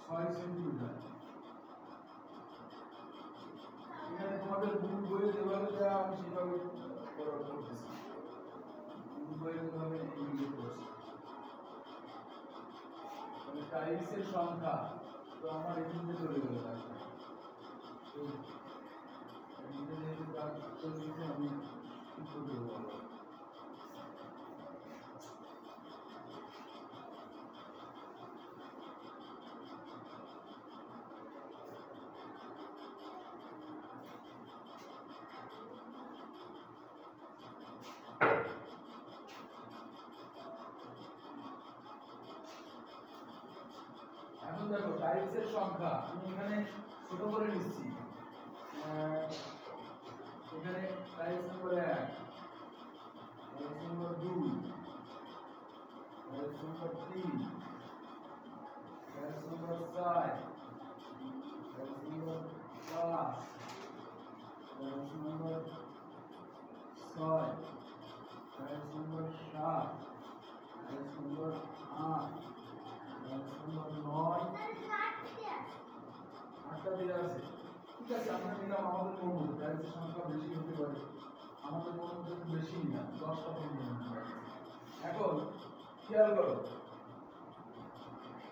6 সেন্টিমিটার। এখানে তোমাদের বইয়ে যেভাবে দেওয়া আমি সেভাবে করতেছি। বইয়ে যেভাবে ইংলিশ করছি টাইলসের সংখ্যা তো আমার এখানে চলে গেল। আমি কি করতে পারবো? এখন দেখো টাইলসের সংখ্যা আমি এখানে ছোট করে নিচ্ছি। এখানে টাইলস নম্বর 1, টাইলস নম্বর 2, টাইলস নম্বর 3, টাইলস নম্বর 4, টাইলস নম্বর 5, টাইলস নম্বর 6, টাইলস নম্বর 7, টাইলস নম্বর 8, টাইলস নম্বর 9, 8টা দেওয়া আছে। ঠিক আছে, আমরা নিলাম আমাদের মন টাইলসের সংখ্যা বেশি হতে পারে, আমাদের মন মতো বেশি না 10টা পর্যন্ত। এখন খেয়াল করো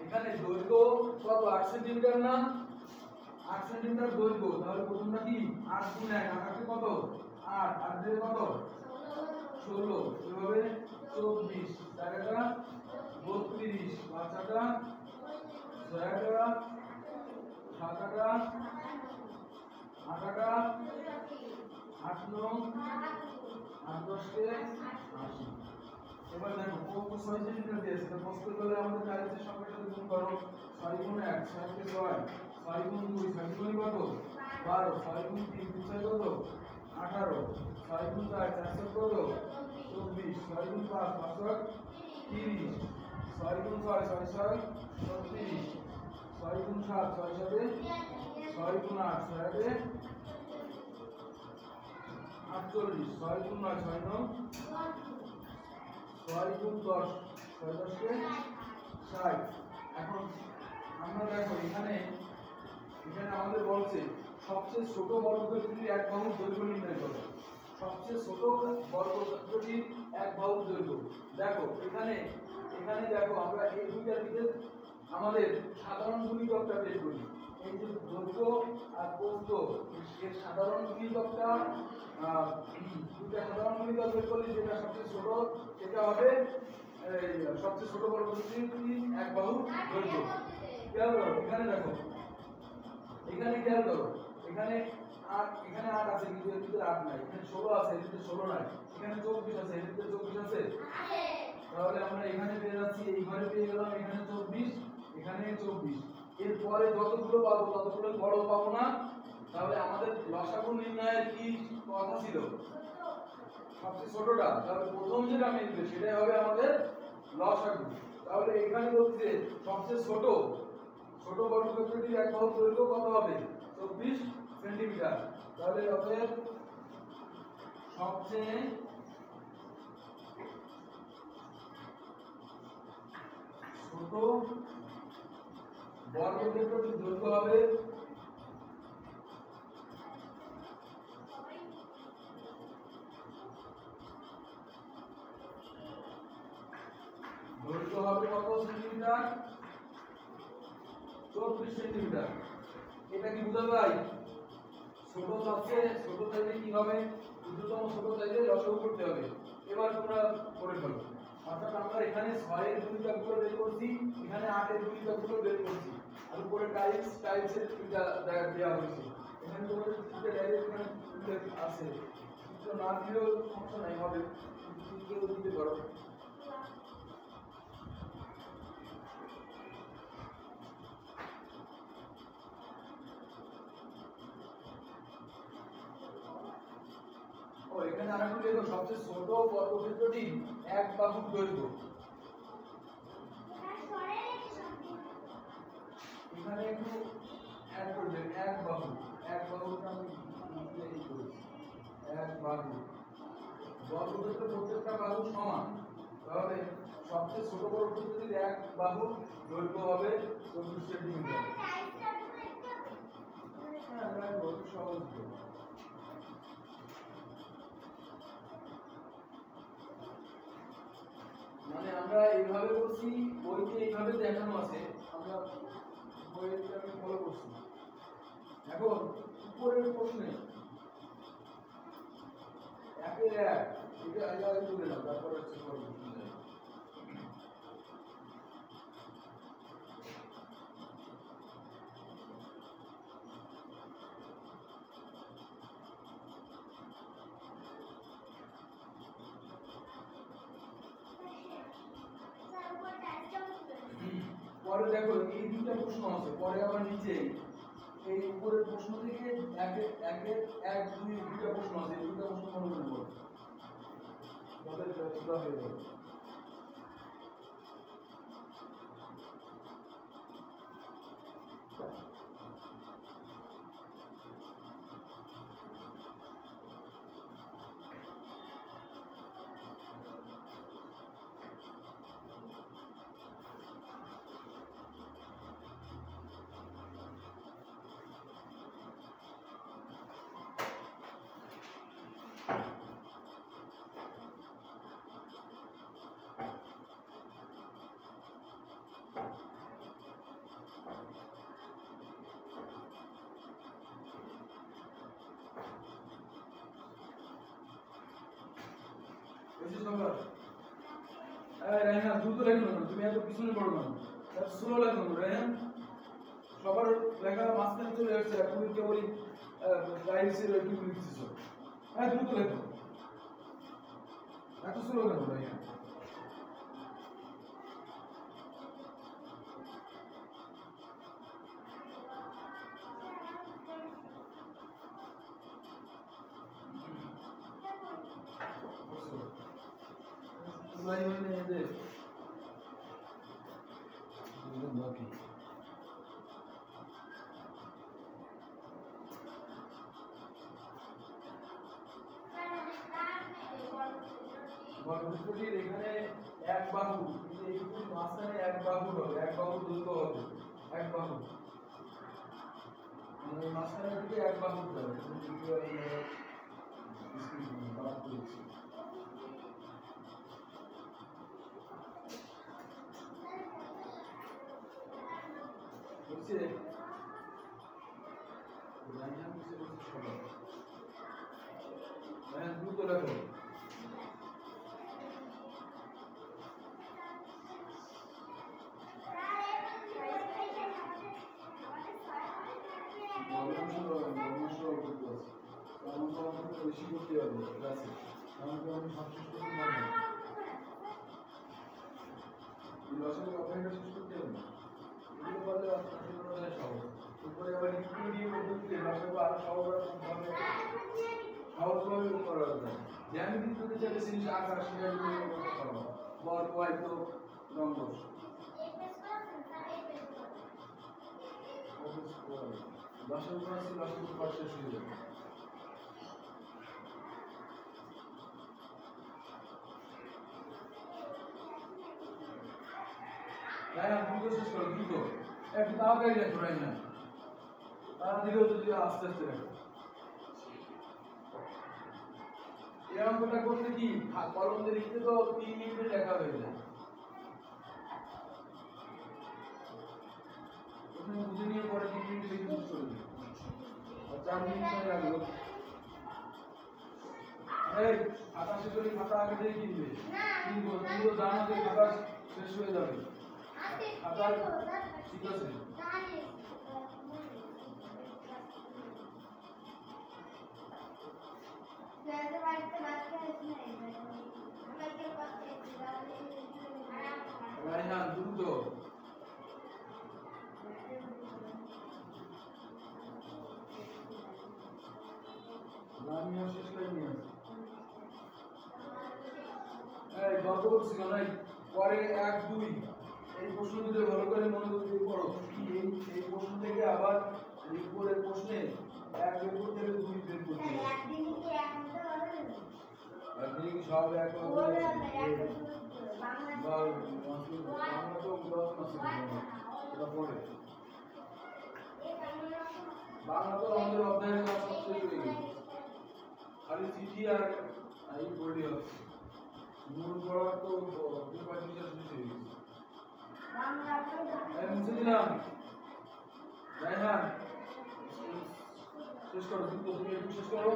এখানে দৈর্ঘ্য কত? 8 সেন্টিমিটার না? 8 সেন্টিমিটার দৈর্ঘ্য, তাহলে প্রথমটা কি 8 গুণ 1, 8 কত? 8, 8 দিয়ে কত? 16, এভাবে 24, 4টা 32, 5টা 6টা 7টা 8টা 8 9 8 10 কে 80। এবার দেখো কত 6 সেন্টিমিটার দিয়েছে, তো প্রশ্ন করলে আমাদের টাইলসের সংখ্যার সাথে গুণ করো। 6 গুণ 1 6 কে 6, 6 গুণ 2 6 গুণ কত? 12, 6 গুণ 3 3 6 কত? 18, 6 গুণ 4 4 7 কত? 24, 6 গুণ 5 5 7 30, 6 গুণ 6 6 6 36, 6 গুণ 7 6 7 6 গুণ 8 6 8 48, 6 গুণ 9 6 9 6 গুণ 10 6 10 কে 60। এখন আমরা দেখো এখানে আমাদের বলছে সবচেয়ে ছোট বর্গক্ষেত্রের এক বাহুর দৈর্ঘ্য নির্ণয় করো। সবচেয়ে ছোট বর্গক্ষেত্রটির এক বাহুর দৈর্ঘ্য। দেখো এখানে দেখো আমরা এই দুইটার ভিতরে আমাদের সাধারণ গুণিতকটা বের করি। এই যে দৈর্ঘ্য আর প্রস্থ এর সাধারণ গুণিতকটা দুইটা সাধারণ গুণিতক বের করলে যেটা সবচেয়ে ছোট সেটা হবে সবচেয়ে ছোট বর্গক্ষেত্রটির এক বাহুর দৈর্ঘ্য। খেয়াল করো এখানে দেখো, এখানে খেয়াল করো এখানে 8 আছে কিন্তু এর ভিতরে 8 নাই, এখানে 16 আছে এর ভিতরে 16 নাই, এখানে 24 আছে এর ভিতরে 24 আছে। তাহলে আমরা এখানে পেয়ে যাচ্ছি, এই ঘরে পেয়ে গেলাম এখানে 24 এখানে 24। এরপরে যতগুলো পাবো ততগুলো বড় পাবো না, তাহলে আমাদের লসাগু নির্ণয়ের কি কথা ছিল? সবচেয়ে ছোটটা, তাহলে প্রথম যেটা মিলবে সেটাই হবে আমাদের লসাগু। তাহলে এখানে বলছে সবচেয়ে ছোট বর্গক্ষেত্রটির এক বাহুর দৈর্ঘ্য কত হবে? 24 সেন্টিমিটার। তাহলে অতএব সবচেয়ে ছোট বর্গক্ষেত্রটির দৈর্ঘ্য হবে কত সেন্টিমিটার? 24 সেন্টিমিটার। এটা কি বুঝা যায়? ছোট চাইলে কি হবে? ক্ষুদ্রতম ছোট চাইলে লসাগু করতে হবে। এবার তোমরা করে ফেলো। অর্থাৎ আমরা এখানে 6 এর গুণিতকগুলো বের করছি, এখানে 8 এর গুণিতকগুলো বের করছি, আর উপরে টাইলসের দুইটা দেওয়া হয়েছে। এখানে তোমাদের দুইটা ডাইরেক্ট এখানে উল্লেখ আছে, সূত্র না দিলেও সমস্যা নাই, হবে সূত্র দিতে পারো। এখানে আরেকটু দেখো, সবচেয়ে ছোট বর্গক্ষেত্রটি এক বাহুর দৈর্ঘ্য। এখানে একটু অ্যাড করবেন, এক বাহু। এক বাহুটা আমি এই করেছি, এক বাহু। বর্গক্ষেত্র প্রত্যেকটা বাহু সমান, তাহলে সবচেয়ে ছোট বর্গক্ষেত্রটির এক বাহু দৈর্ঘ্য হবে 24 সেন্টিমিটার। হ্যাঁ, বহুত সহজ। মানে আমরা এইভাবে করছি, বইতে এইভাবে দেখানো আছে, আমরা বইতে আমি ফলো করছি। এখন উপরের প্রশ্নে একের এক, এটা আগে তুলে নাও, তারপর হচ্ছে পরের প্রশ্নে যাই। পরে দেখো এই দুটো প্রশ্ন আছে, পরে আবার নিচে এই উপরের প্রশ্ন থেকে একের এক দুই দুটো প্রশ্ন আছে, এই দুটো প্রশ্ন মনে মনে করো, তাহলে এটা হয়ে যাবে। রায়হান দ্রুত লেখো না, তুমি এত পিছনে পড়ো না, স্লো লেখো রায়হান। সবার লেখা মাঝখানে চলে আসছে, তুমি কেবলই রাইসের একটু লিখতেছো। হ্যাঁ দ্রুত লেখো, এত স্লো কেন রায়হান? বর্গক্ষেত্রটির এখানে এক বাহু, কিন্তু এইটুকু মাঝখানে এক বাহু হবে, এক বাহু দৈর্ঘ্য হবে, এক বাহু মানে মাঝখানে দিকে এক বাহু হবে। বুঝছে দ্রুত লেখো। বেশি করতে হবে ক্লাসে, কারণ আমি সবশেষ করতে পারবো না, লসের অপারেটর শেষ করতে হবে না, এগুলো বলে আপনার সহজ। উপরে আবার লিখতে দিয়ে পদ্ধতিতে লসের আরো সহজভাবে করা যায়। জ্যামিতি যদি চাইলে জিনিস আকার সেটা করতে পারবো, বর্গ আয়ত রম্বস লসের উপর আছে, লসের উপর শেষ হয়ে যাবে। শেষ করো দ্রুত, একটু তাড়াতাড়ি লেখো রাইনা, তাড়াতাড়ি যদি আস্তে আস্তে লেখো। এই অঙ্কটা করতে কি কলম দিয়ে লিখতে তো 3 মিনিটে লেখা হয়ে যায়, তুমি বুঝে নিয়ে পরে 3 মিনিট লিখে চলে যাবে, আর 4 মিনিট লাগলো। এই খাতা শেষ হলে খাতা আগে দিয়ে কিনবে, কিনবো, তুমি তো জানো যে খাতা শেষ হয়ে যাবে, খাতা ঠিক আছে। রায়হান দ্রুত, আমিও শেষ করে নিয়ে আসি। বলছি নাই পরে 1 2 এই প্রশ্ন যদি ভালো করে মনোযোগ দিয়ে পড়ো এই প্রশ্ন থেকে আবার উপরের প্রশ্নে 1 বের করতে হবে 2 বের করতে হবে একদিনে কি এক হতে পারবে একদিনে কি সব এক হবে বাংলা তো 10 মাস এটা পড়ে বাংলা তো আমাদের অধ্যায়ের কাজ শেষ হয়ে গেছে খালি চিঠি আর এই পড়ে আছে মূল পড়া তো 2-5 শেষ হয়ে গেছে বাংলা আমি মুছে দিলাম রায়হান শেষ করো তুমি একটু শেষ করো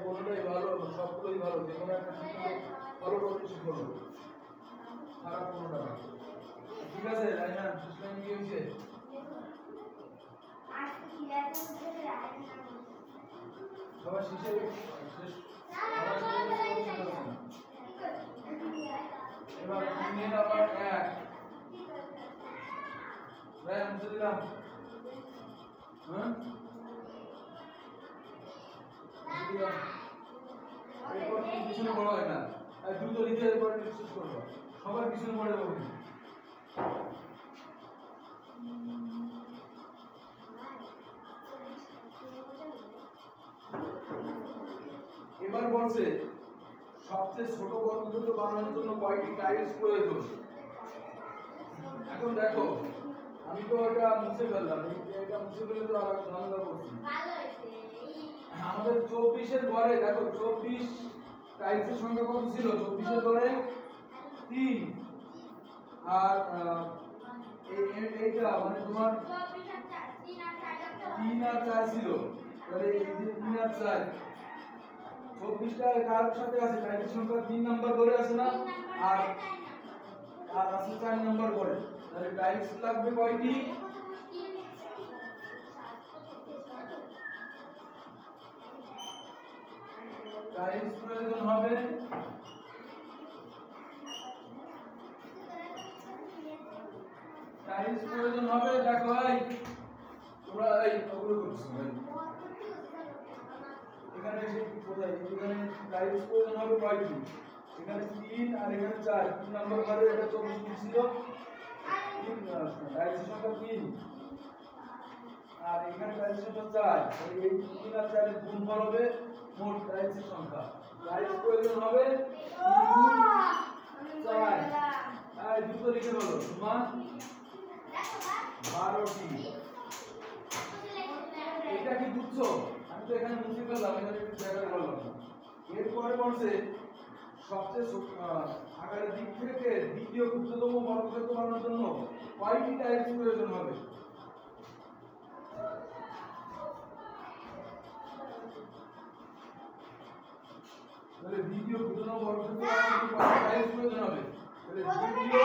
কোনটাই ভালো সবগুলোই ভালো যে কোনো একটা শিখলে ভালো করতে শিখো খারাপ কোনটা না ঠিক আছে রায়হান সিস্টেম কি হয়েছে সবাই শেষে শেষ এবার তিনের আবার 1 রায়হান মুছে দিলাম হ্যাঁ এরপর পিছনে বড় হয় না আর দ্রুত লিখে এরপর শেষ করবো সবার পিছনে পড়ে যাবো এবার বলছে সবচেয়ে ছোট বর্গক্ষেত্র বানানোর জন্য কয়টি টাইলস প্রয়োজন এখন দেখো আমি তো এটা মুছে ফেললাম এটা মুছে ফেলে তো আর ঝামেলা করছি আমাদের 24 এর ঘরে দেখো 24 টাইলসের সংখ্যা কত ছিল 24 এর ঘরে 3 আর এইটা মানে তোমার 3 আর 4 ছিল তাহলে এই যে 3 আর 4 24টা কার সাথে আছে টাইলসের সংখ্যা 3 নাম্বার ঘরে আছে না আর আছে 4 নাম্বার ঘরে তাহলে টাইলস লাগবে কয়টি টাইলস প্রয়োজন হবে দেখো ভাই তোমরা এই ওগুলো করছো ভাই এখানে এসে কোথায় এখানে টাইলস প্রয়োজন হবে কয়টি এখানে 3 আর এখানে 4 3 নাম্বার ঘরে এটা 24 ছিল 3 টাইলসের সংখ্যা 3 আর এখানে টাইলসের সংখ্যা 4 এই 3 আর 4 এর গুণফল হবে মোট টাইলসের সংখ্যা টাইলস প্রয়োজন হবে 4 আর দুটো লিখে বলো সমান 12টি এটা কি বুঝছো আমি তো এখানে মুছে ফেললাম এখানে একটু জায়গা বললাম এরপরে বলছে সবচেয়ে আকারের দিক থেকে দ্বিতীয় ক্ষুদ্রতম বর্গক্ষেত্র বানানোর জন্য কয়টি টাইলস প্রয়োজন হবে তাহলে দ্বিতীয় ক্ষুদ্রতম বর্গক্ষেত্র বানানোর জন্য কয়টি টাইলস প্রয়োজন হবে তাহলে দ্বিতীয়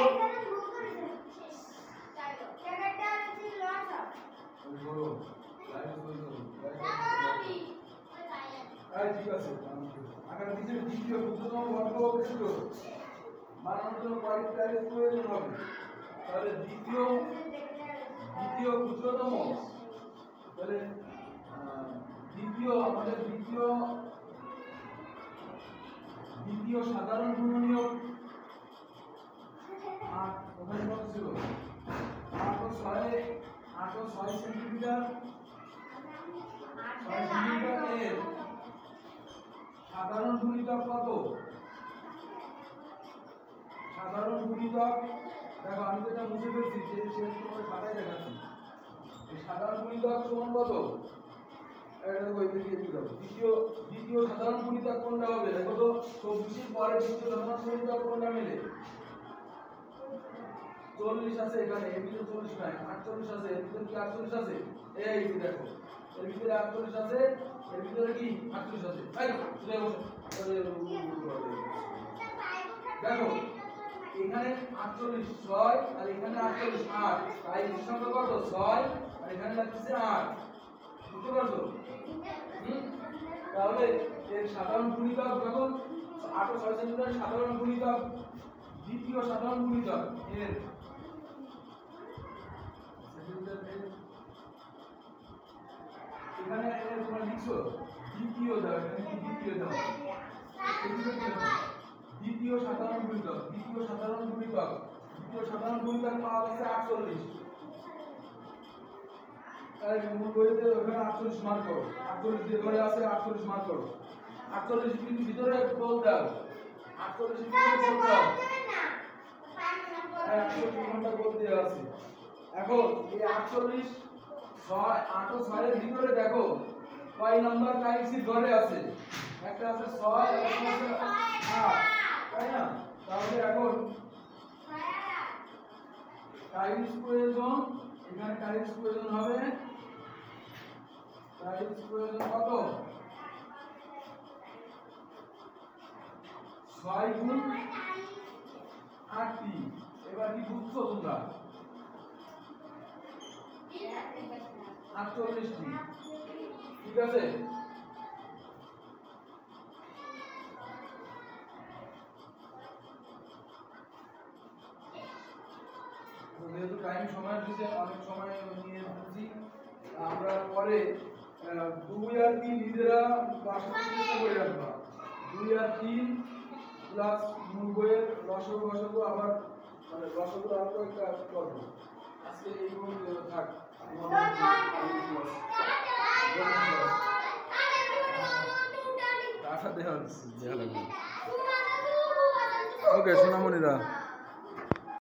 বড় টাইলস প্রয়োজন ঠিক আছে আকারের দিকে দ্বিতীয় ক্ষুদ্রতম বর্গক্ষেত্র বানানোর জন্য কয়টি টাইলস প্রয়োজন হবে তাহলে দ্বিতীয় ক্ষুদ্রতম তাহলে আমাদের দ্বিতীয় সাধারণ গুণনীয়ক 8 ওখানে কত ছিল 8 ও 6 সেন্টিমিটার 6 সেন্টিমিটার এর সাধারণ গুণিতক কত সাধারণ গুণিতক দেখো আমি যেটা মুছে ফেলছি যে তোমার খাতায় দেখাচ্ছি এই সাধারণ গুণিতক সমান কত এটা দেখো এদিকে দিয়ে দাও দ্বিতীয় সাধারণ গুণিতক কোনটা হবে দেখো তো 24 এর পরে দ্বিতীয় সাধারণ গুণিতক কোনটা মিলে 40 আছে এখানে, এর ভিতরে 40 নাই, 48 আছে, এর ভিতরে কি 48 আছে? এই যে দেখো, এর ভিতরে 48 আছে, এর ভিতরে কি 48 আছে। এই তুই বসো। দেখো এখানে 48 6 আর এখানে 48 8, তাই এর সংখ্যা কত? 6 আর এখানে লাগছে 8। বুঝতে পারছো? তাহলে এর সাধারণ গুণিতক যখন 8 ও 6 সেন্টিমিটার সাধারণ গুণিতক, দ্বিতীয় সাধারণ গুণিতক এর এখানে তোমরা লিখছো দ্বিতীয় দাও, এখানে কি দ্বিতীয় দাও? দ্বিতীয় সাধারণ গুণিতক, দ্বিতীয় সাধারণ গুণিতক, দ্বিতীয় সাধারণ গুণিতক পাওয়া গেছে 48। তাই মূল বইতে ওখানে 48 মার্ক করো, 48 যে ঘরে আছে 48 মার্ক করো। 48 কিন্তু ভিতরে বল দাও, 48 ভিতরে বল দাও, 48 ঘন্টা বল দেওয়া আছে। এখন এই 48 6 8 ও 6 এর ভিতরে দেখো কয় নাম্বার টাইমস ঘরে আছে? একটা আছে 6, একটা আছে 8, তাই না? তাহলে এখন টাইমস প্রয়োজন, এখানে টাইমস প্রয়োজন হবে, টাইমস প্রয়োজন কত? 6 গুণ 8টি। এবার কি বুঝছো তোমরা? 48টি, ঠিক আছে? যেহেতু টাইম সময় দিতে অনেক সময় নিয়ে বুঝি, আমরা পরে 2 আর 3 নিজেরা বাসায় চেষ্টা করে রাখবা। 2 আর 3 প্লাস মূল বইয়ের রসগো রসগো আবার মানে রসগো আরো একটা করবো। আজকে এই পর্যন্ত থাক। ওকে সোনামণিরা।